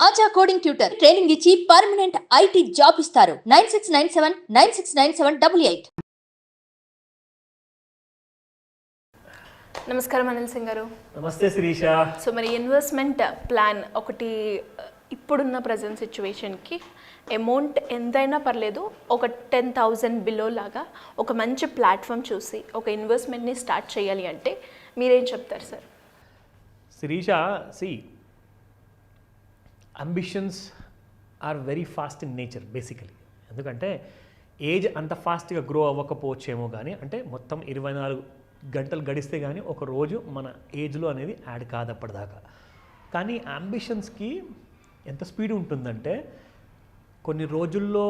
ఆచా coding tutor training ఇచ్చి permanent IT job ఇస్తారు. 9697969788. నమస్కారం అనిల్ సింగ్ గారు. నమస్తే శిరీష. సో మరి ఇన్వెస్ట్మెంట్ ప్లాన్ ఒకటి ఇప్పుడున్న ప్రజెంట్ సిచ్యువేషన్కి అమౌంట్ ఎంతైనా పర్లేదు, ఒక 10,000 బిలో లాగా ఒక మంచి ప్లాట్ఫామ్ చూసి ఒక ఇన్వెస్ట్మెంట్ని స్టార్ట్ చేయాలి అంటే మీరేం చెప్తారు sir? Sirisha, ambitions are very fast in nature basically. ఎందుకంటే ఏజ్ అంత ఫాస్ట్గా గ్రో అవ్వకపోవచ్చేమో కానీ, అంటే మొత్తం 24 గంటలు గడిస్తే కానీ ఒక రోజు మన ఏజ్లో అనేది యాడ్ కాదు అప్పటిదాకా. కానీ అంబిషన్స్కి ఎంత స్పీడ్ ఉంటుందంటే కొన్ని రోజుల్లో,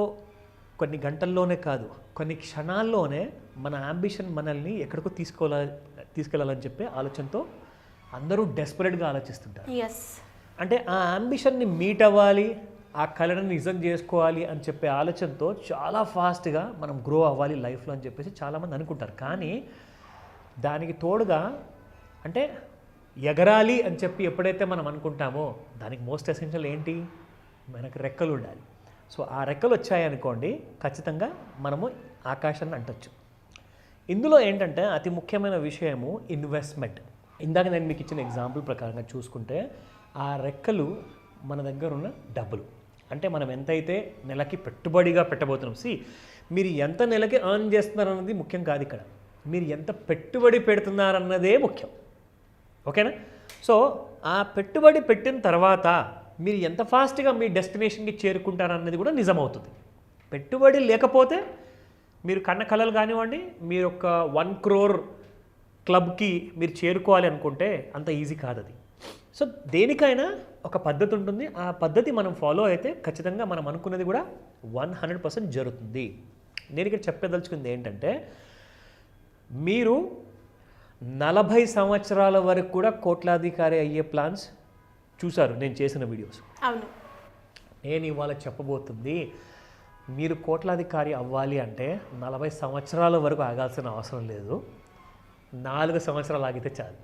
కొన్ని గంటల్లోనే కాదు, కొన్ని క్షణాల్లోనే మన అంబిషన్ మనల్ని ఎక్కడికో తీసుకెళ్ళాలని చెప్పే ఆలోచనతో అందరూ డెస్పరేట్గా ఆలోచిస్తుంటారు. ఎస్, అంటే ఆ అంబిషన్ని మీట్ అవ్వాలి, ఆ కళను నిజం చేసుకోవాలి అని చెప్పే ఆలోచనతో చాలా ఫాస్ట్గా మనం గ్రో అవ్వాలి లైఫ్లో అని చెప్పేసి చాలామంది అనుకుంటారు. కానీ దానికి తోడుగా అంటే ఎగరాలి అని చెప్పి ఎప్పుడైతే మనం అనుకుంటామో దానికి మోస్ట్ ఎసెన్షియల్ ఏంటి? మనకు రెక్కలు ఉండాలి. సో ఆ రెక్కలు వచ్చాయనుకోండి, ఖచ్చితంగా మనము ఆకాశాన్ని అంటొచ్చు. ఇందులో ఏంటంటే అతి ముఖ్యమైన విషయము ఇన్వెస్ట్మెంట్. ఇందాక నేను మీకు ఇచ్చిన ఎగ్జాంపుల్ ప్రకారంగా చూసుకుంటే ఆ రెక్కలు మన దగ్గర ఉన్న డబ్బులు, అంటే మనం ఎంతైతే నెలకి పెట్టుబడిగా పెట్టబోతున్నాం. మీరు ఎంత నెలకి ఎర్న్ చేస్తున్నారన్నది ముఖ్యం కాదు, ఇక్కడ మీరు ఎంత పెట్టుబడి పెడుతున్నారన్నదే ముఖ్యం. ఓకేనా? సో ఆ పెట్టుబడి పెట్టిన తర్వాత మీరు ఎంత ఫాస్ట్గా మీ డెస్టినేషన్కి చేరుకుంటారన్నది కూడా నిజమవుతుంది. పెట్టుబడి లేకపోతే మీరు కన్న కలలు కానివ్వండి, మీరు ఒక 1 crore క్లబ్కి మీరు చేరుకోవాలి అనుకుంటే అంత ఈజీ కాదు అది. సో దేనికైనా ఒక పద్ధతి ఉంటుంది. ఆ పద్ధతి మనం ఫాలో అయితే ఖచ్చితంగా మనం అనుకున్నది కూడా 100% జరుగుతుంది. నేను ఇక్కడ చెప్పదలుచుకుంది ఏంటంటే, మీరు 40 సంవత్సరాల వరకు కూడా కోట్లాధికారి అయ్యే ప్లాన్స్ చూశారు నేను చేసిన వీడియోస్. అవును. నేను ఇవాళ చెప్పబోతుంది, మీరు కోట్లాధికారి అవ్వాలి అంటే 40 సంవత్సరాల వరకు ఆగాల్సిన అవసరం లేదు, 4 సంవత్సరాలు ఆగితే చాలు.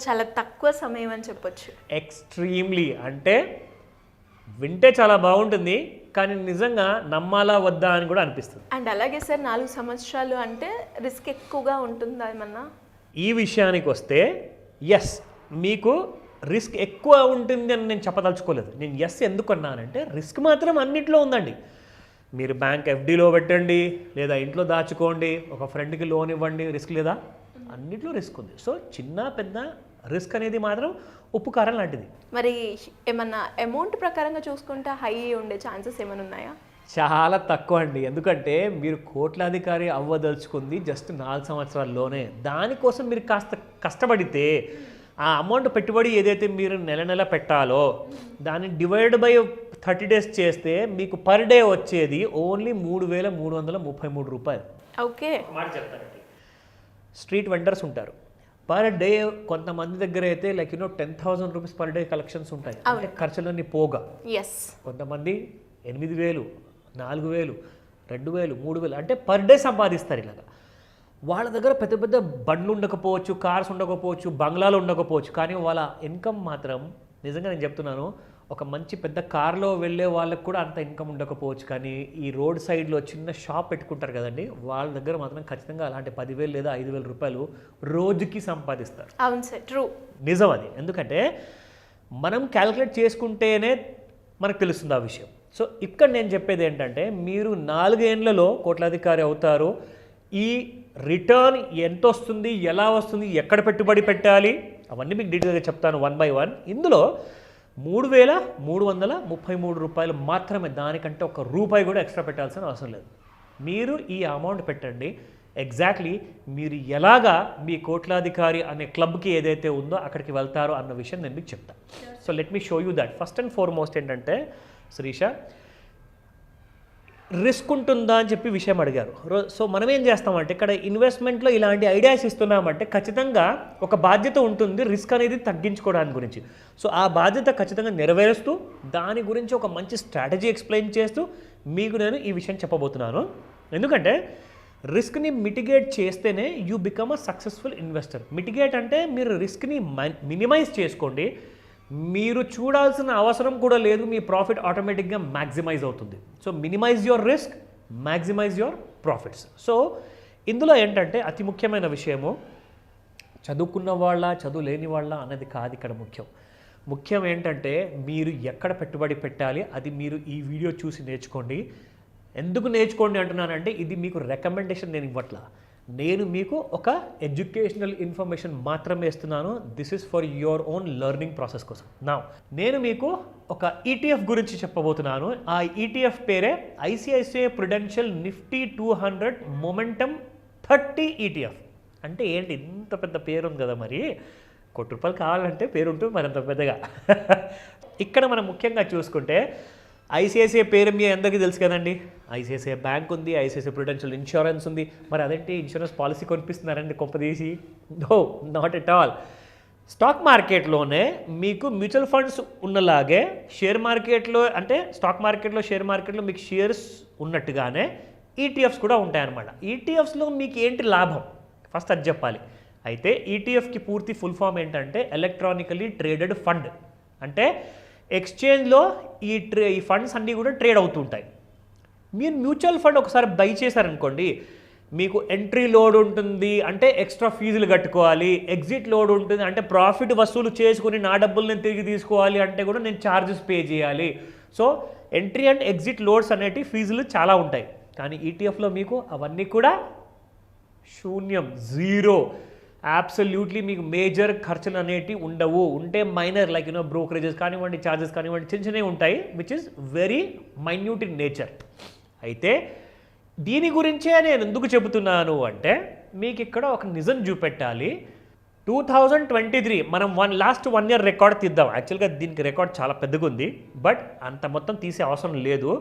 చాలా తక్కువ సమయం అని చెప్పొచ్చు. ఎక్స్ట్రీమ్లీ, అంటే వింటే చాలా బాగుంటుంది కానీ నిజంగా నమ్మాలా వద్దా అని కూడా అనిపిస్తుంది. అండ్ అలాగే సార్ 4 సంవత్సరాలు అంటే రిస్క్ ఎక్కువగా ఉంటుందా ఏమన్నా? ఈ విషయానికి వస్తే ఎస్, మీకు రిస్క్ ఎక్కువ ఉంటుంది అని నేను చెప్పదలుచుకోలేదు. నేను ఎస్ ఎందుకు అన్నానంటే, రిస్క్ మాత్రం అన్నింటిలో ఉందండి. మీరు బ్యాంక్ ఎఫ్డీలో పెట్టండి, లేదా ఇంట్లో దాచుకోండి, ఒక ఫ్రెండ్కి లోన్ ఇవ్వండి, రిస్క్ లేదా? అన్నిట్లో రిస్క్ ఉంది. సో చిన్న పెద్ద రిస్క్ అనేది మాత్రం ఉప్పు కారం లాంటిది. మరి ఏమన్నా అమౌంట్ ప్రకారంగా చూసుకుంటే హై ఉండే ఛాన్సెస్ ఏమైనా ఉన్నాయా? చాలా తక్కువ అండి. ఎందుకంటే మీరు కోట్లాధికారి అవ్వదలుచుకుంది జస్ట్ 4 సంవత్సరాల్లోనే. దానికోసం మీరు కాస్త కష్టపడితే ఆ అమౌంట్ పెట్టుబడి ఏదైతే మీరు నెల నెల పెట్టాలో దాన్ని డివైడ్ బై 30 days చేస్తే మీకు పర్ డే వచ్చేది ఓన్లీ 3,333 రూపాయలు. ఓకే, మాట చెప్తానండి. స్ట్రీట్ వెండర్స్ ఉంటారు, పర్ డే కొంతమంది దగ్గర అయితే 10,000 రూపీస్ పర్ డే కలెక్షన్స్ ఉంటాయి, అంటే ఖర్చులన్నీ పోగా. ఎస్, కొంతమంది 8,000, 4,000, 2,000, 3,000 అంటే పర్ డే సంపాదిస్తారు. ఇలాగా వాళ్ళ దగ్గర పెద్ద పెద్ద బండ్లు ఉండకపోవచ్చు, కార్స్ ఉండకపోవచ్చు, బంగ్లాలు ఉండకపోవచ్చు, కానీ వాళ్ళ ఇన్కమ్ మాత్రం, నిజంగా నేను చెప్తున్నాను, ఒక మంచి పెద్ద కార్లో వెళ్ళే వాళ్ళకు కూడా అంత ఇన్కమ్ ఉండకపోవచ్చు, కానీ ఈ రోడ్ సైడ్లో చిన్న షాప్ పెట్టుకుంటారు కదండి, వాళ్ళ దగ్గర మాత్రం ఖచ్చితంగా అలాంటి 10,000 లేదా 5,000 రూపాయలు రోజుకి సంపాదిస్తారు. అవును సార్, ట్రూ, నిజం అది. ఎందుకంటే మనం క్యాలిక్యులేట్ చేసుకుంటేనే మనకు తెలుస్తుంది ఆ విషయం. సో ఇక్కడ నేను చెప్పేది ఏంటంటే, మీరు 4 ఏళ్లలో కోట్లాధికారి అవుతారు. ఈ రిటర్న్ ఎంత వస్తుంది, ఎలా వస్తుంది, ఎక్కడ పెట్టుబడి పెట్టాలి, అవన్నీ మీకు డీటెయిల్గా చెప్తాను 1 by 1. ఇందులో 3,333 రూపాయలు మాత్రమే, దానికంటే ఒక రూపాయి కూడా ఎక్స్ట్రా పెట్టాల్సిన అవసరం లేదు. మీరు ఈ అమౌంట్ పెట్టండి, ఎగ్జాక్ట్లీ మీరు ఎలాగా మీ కోట్లాధికారి అనే క్లబ్కి ఏదైతే ఉందో అక్కడికి వెళ్తారో అన్న విషయం నేను మీకు చెప్తాను. So let me show you that. First and foremost ఏంటంటే, శిరీష, రిస్క్ ఉంటుందా అని చెప్పి విషయం అడిగారు. సో మనం ఏం చేస్తామంటే, ఇక్కడ ఇన్వెస్ట్మెంట్లో ఇలాంటి ఐడియాస్ ఇస్తున్నామంటే ఖచ్చితంగా ఒక బాధ్యత ఉంటుంది రిస్క్ అనేది తగ్గించుకోవడానికి గురించి. సో ఆ బాధ్యత ఖచ్చితంగా నెరవేరుస్తూ దాని గురించి ఒక మంచి స్ట్రాటజీ ఎక్స్ప్లెయిన్ చేస్తూ మీకు నేను ఈ విషయం చెప్పబోతున్నాను. ఎందుకంటే రిస్క్ని మిటిగేట్ చేస్తేనే you become a successful investor. Mitigate అంటే మీరు రిస్క్ని మినిమైజ్ చేసుకోండి, మీరు చూడాల్సిన అవసరం కూడా లేదు, మీ ప్రాఫిట్ ఆటోమేటిక్గా మ్యాక్సిమైజ్ అవుతుంది. So minimise your risk, maximise your profits. సో ఇందులో ఏంటంటే అతి ముఖ్యమైన విషయము చదువుకున్న వాళ్ళ చదువు లేని వాళ్ళ అన్నది కాదు ఇక్కడ ముఖ్యం ఏంటంటే మీరు ఎక్కడ పెట్టుబడి పెట్టాలి అది మీరు ఈ వీడియో చూసి నేర్చుకోండి. ఎందుకు నేర్చుకోండి అంటున్నానంటే ఇది మీకు రికమెండేషన్ నేను ఇవ్వట్లా, నేను మీకు ఒక ఎడ్యుకేషనల్ ఇన్ఫర్మేషన్ మాత్రమే ఇస్తున్నాను. This is for your own learning process కోసం. నా నేను మీకు ఒక ఈటీఎఫ్ గురించి చెప్పబోతున్నాను. ఆ ఈటీఎఫ్ పేరే ICICI Prudential Nifty 200 momentum 30 ETF. అంటే ఏంటి, ఇంత పెద్ద పేరు ఉంది కదా, మరి ₹1 కావాలంటే పేరుంటుంది మరి అంత పెద్దగా. ఇక్కడ మనం ముఖ్యంగా చూసుకుంటే ఐసిఐసిఐ పేరు మీ అందరికీ తెలుసు కదండి. ఐసిఐసిఐ బ్యాంక్ ఉంది, ఐసిఐసిఐ ప్రుడెన్షియల్ ఇన్సూరెన్స్ ఉంది. మరి అదేంటి ఇన్సూరెన్స్ పాలసీ కొనిపిస్తున్నారండి కొంపదీసి? No, not at all. Stock మార్కెట్లోనే మీకు మ్యూచువల్ ఫండ్స్ ఉన్నలాగే షేర్ మార్కెట్లో, అంటే స్టాక్ మార్కెట్లో షేర్ మార్కెట్లో మీకు షేర్స్ ఉన్నట్టుగానే ఈటీఎఫ్స్ కూడా ఉంటాయన్నమాట. ఈటీఎఫ్స్లో మీకు ఏంటి లాభం ఫస్ట్ అది చెప్పాలి. అయితే ఈటీఎఫ్కి పూర్తి ఫుల్ ఫామ్ ఏంటంటే ఎలక్ట్రానికలీ ట్రేడెడ్ ఫండ్. అంటే ఎక్స్చేంజ్లో ఈ ఫండ్స్ అన్నీ కూడా ట్రేడ్ అవుతుంటాయి. మీరు మ్యూచువల్ ఫండ్ ఒకసారి బై చేశారనుకోండి, మీకు ఎంట్రీ లోడ్ ఉంటుంది అంటే ఎక్స్ట్రా ఫీజులు కట్టుకోవాలి, ఎగ్జిట్ లోడ్ ఉంటుంది అంటే ప్రాఫిట్ వసూలు చేసుకుని నా డబ్బులు నేను తిరిగి తీసుకోవాలి అంటే కూడా నేను ఛార్జెస్ పే చేయాలి. So entry and exit loads అనేటి ఫీజులు చాలా ఉంటాయి. కానీ ఈటీఎఫ్లో మీకు అవన్నీ కూడా శూన్యం, జీరో. అబ్సల్యూట్లీ మీకు మేజర్ ఖర్చులు అనేటివి ఉండవు. ఉంటే మైనర్ లైక్ బ్రోకరేజెస్ కానివ్వండి, ఛార్జెస్ కానివ్వండి, చిన్న చిన్నవి ఉంటాయి, which is very minute in nature. అయితే దీని గురించే నేను ఎందుకు చెబుతున్నాను అంటే మీకు ఇక్కడ ఒక నిజం చూపెట్టాలి. 2023 మనం లాస్ట్ 1 year రికార్డ్ తీద్దాం. యాక్చువల్గా దీనికి రికార్డ్ చాలా పెద్దగా ఉంది, బట్ అంత మొత్తం తీసే అవసరం లేదు.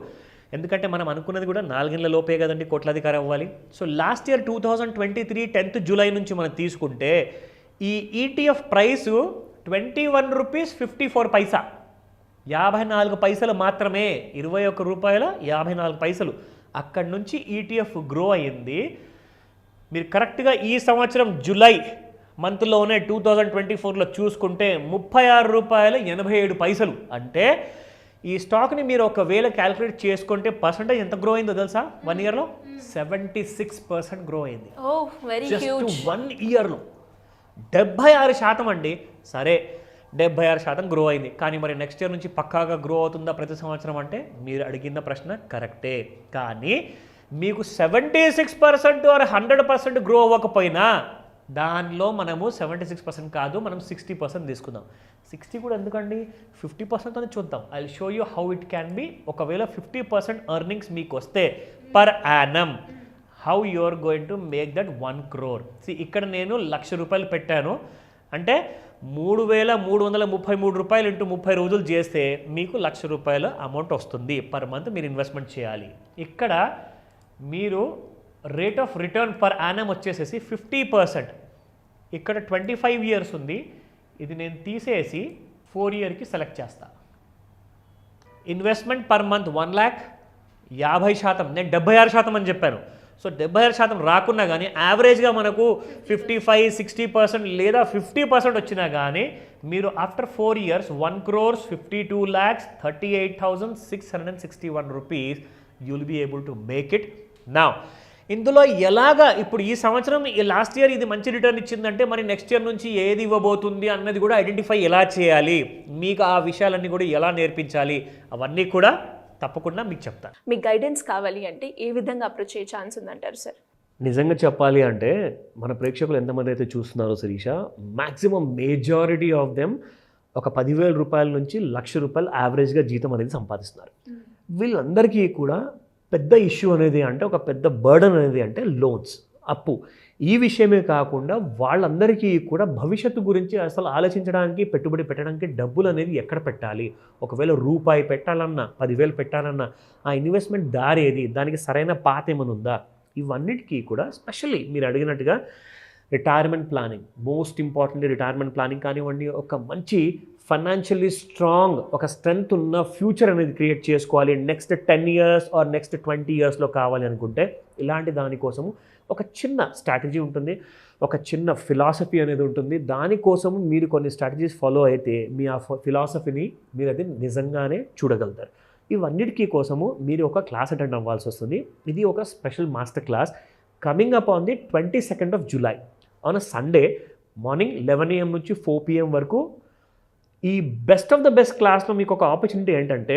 ఎందుకంటే మనం అనుకున్నది కూడా 4 ఏళ్ల లోపే కదండి కోట్లాధికారి అవ్వాలి. So last year 2023 10th July నుంచి మనం తీసుకుంటే ఈ ఈటీఎఫ్ ప్రైసు ₹21.54, 54 పైసలు మాత్రమే, ₹21.54. అక్కడి నుంచి ఈటీఎఫ్ గ్రో అయ్యింది. మీరు కరెక్ట్గా ఈ సంవత్సరం జూలై మంత్లోనే 2024లో చూసుకుంటే ₹36.87. అంటే ఈ స్టాక్ని మీరు ఒకవేళ క్యాలిక్యులేట్ చేసుకుంటే పర్సెంటేజ్ ఎంత గ్రో అయిందో తెలుసా? 1 yearలో 76% గ్రో అయింది. జస్ట్ 1 yearలో 76% అండి. సరే 76% గ్రో అయింది, కానీ మరి నెక్స్ట్ ఇయర్ నుంచి పక్కాగా గ్రో అవుతుందా ప్రతి సంవత్సరం అంటే మీరు అడిగిన ప్రశ్న కరెక్టే. కానీ మీకు 76% ఆర్ 100% గ్రో అవ్వకపోయినా దానిలో మనము 76% కాదు, మనం 60% తీసుకుందాం. 60 కూడా ఎందుకండి, 50% అని చూద్దాం. I will show you how it can be. ఒకవేళ 50% ఎర్నింగ్స్ మీకు వస్తే per annum, how you are going to make that 1 crore. ఇక్కడ నేను ₹1,00,000 పెట్టాను అంటే ₹3,333 ఇంటూ 30 రోజులు చేస్తే మీకు ₹1,00,000 అమౌంట్ వస్తుంది పర్ మంత్. మీరు ఇన్వెస్ట్మెంట్ చేయాలి. ఇక్కడ మీరు rate of return per annum వచ్చేసేసి 50%. ఇక్కడ 25 years ఉంది, ఇది నేను తీసేసి 4 yearకి సెలెక్ట్ చేస్తా. ఇన్వెస్ట్మెంట్ పర్ మంత్ 1 lakh, 50%, నేను 76% అని చెప్పాను. సో 76% రాకున్నా కానీ యావరేజ్గా మనకు 55-60% లేదా 50% వచ్చినా కానీ మీరు after 4 years ₹1,52,38,661 you will be able to make it. నా ఇందులో ఎలాగా ఇప్పుడు ఈ సంవత్సరం లాస్ట్ ఇయర్ ఇది మంచి రిటర్న్ ఇచ్చిందంటే మరి నెక్స్ట్ ఇయర్ నుంచి ఏది ఇవ్వబోతుంది అన్నది కూడా ఐడెంటిఫై ఎలా చేయాలి, మీకు ఆ విషయాలన్నీ కూడా ఎలా నేర్పించాలి, అవన్నీ కూడా తప్పకుండా మీకు చెప్తాను. మీకు గైడెన్స్ కావాలి అంటే ఏ విధంగా అప్రోచ్ అయ్యే ఛాన్స్ ఉందంటారు సార్? నిజంగా చెప్పాలి అంటే మన ప్రేక్షకులు ఎంతమంది అయితే చూస్తున్నారో Sirisha, maximum majority of them ఒక ₹10,000 నుంచి ₹1,00,000 యావరేజ్గా జీతం అనేది సంపాదిస్తున్నారు. వీళ్ళందరికీ కూడా పెద్ద ఇష్యూ అనేది అంటే ఒక పెద్ద బర్డన్ అనేది అంటే లోన్స్, అప్పు. ఈ విషయమే కాకుండా వాళ్ళందరికీ కూడా భవిష్యత్తు గురించి అసలు ఆలోచించడానికి, పెట్టుబడి పెట్టడానికి డబ్బులు అనేది ఎక్కడ పెట్టాలి, ఒకవేళ రూపాయి పెట్టాలన్నా 10,000 పెట్టాలన్నా ఆ ఇన్వెస్ట్మెంట్ దారి ఏది, దానికి సరైన పాత ఏమైనా ఉందా, ఇవన్నిటికీ కూడా స్పెషల్లీ మీరు అడిగినట్టుగా retirement planning, most importantly retirement planning కానివ్వండి, ఒక మంచి ఫైనాన్షియల్లీ స్ట్రాంగ్, ఒక స్ట్రెంగ్త్ ఉన్న ఫ్యూచర్ అనేది క్రియేట్ చేసుకోవాలి నెక్స్ట్ 10 years ఆర్ నెక్స్ట్ 20 yearsలో కావాలి అనుకుంటే, ఇలాంటి దానికోసము ఒక చిన్న స్ట్రాటజీ ఉంటుంది, ఒక చిన్న ఫిలాసఫీ అనేది ఉంటుంది. దానికోసం మీరు కొన్ని స్ట్రాటజీస్ ఫాలో అయితే మీ ఆ ఫిలాసఫీని మీరు అది నిజంగానే చూడగలుగుతారు. ఇవన్నిటికీ కోసము మీరు ఒక క్లాస్ అటెండ్ అవ్వాల్సి వస్తుంది. ఇది ఒక special master class coming up on the 22nd of July on a Sunday morning 11 AM నుంచి 4 PM వరకు. ఈ బెస్ట్ ఆఫ్ ద బెస్ట్ క్లాస్లో మీకు ఒక ఆపర్చునిటీ ఏంటంటే,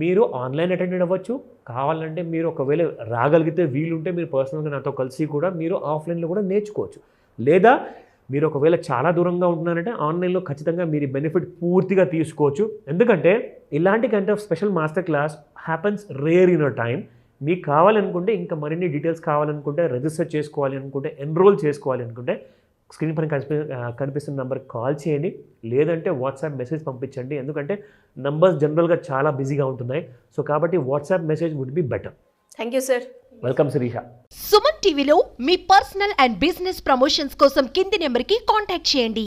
మీరు ఆన్లైన్ అటెండ్ అవ్వచ్చు, కావాలంటే మీరు ఒకవేళ రాగలిగితే వీలుంటే మీరు పర్సనల్గా నాతో కలిసి కూడా మీరు ఆఫ్లైన్లో కూడా నేర్చుకోవచ్చు. లేదా మీరు ఒకవేళ చాలా దూరంగా ఉంటున్నారంటే ఆన్లైన్లో ఖచ్చితంగా మీరు బెనిఫిట్ పూర్తిగా తీసుకోవచ్చు. ఎందుకంటే ఇలాంటి kind of special master class happens rare in a time. మీకు కావాలనుకుంటే, ఇంకా మరిన్ని డీటెయిల్స్ కావాలనుకుంటే, రిజిస్టర్ చేసుకోవాలి అనుకుంటే, ఎన్రోల్ చేసుకోవాలి అనుకుంటే స్క్రీన్ పైన కనిపిస్తున్న నెంబర్కి కాల్ చేయండి, లేదంటే వాట్సాప్ మెసేజ్ పంపించండి. ఎందుకంటే నంబర్స్ జనరల్గా చాలా బిజీగా ఉంటున్నాయి. సో కాబట్టి WhatsApp message would be better. Thank you sir. Welcome Sirisha. Suman టీవీలో మీ పర్సనల్ అండ్ బిజినెస్ ప్రమోషన్స్ కోసం కింది నెంబర్కి కాంటాక్ట్ చేయండి.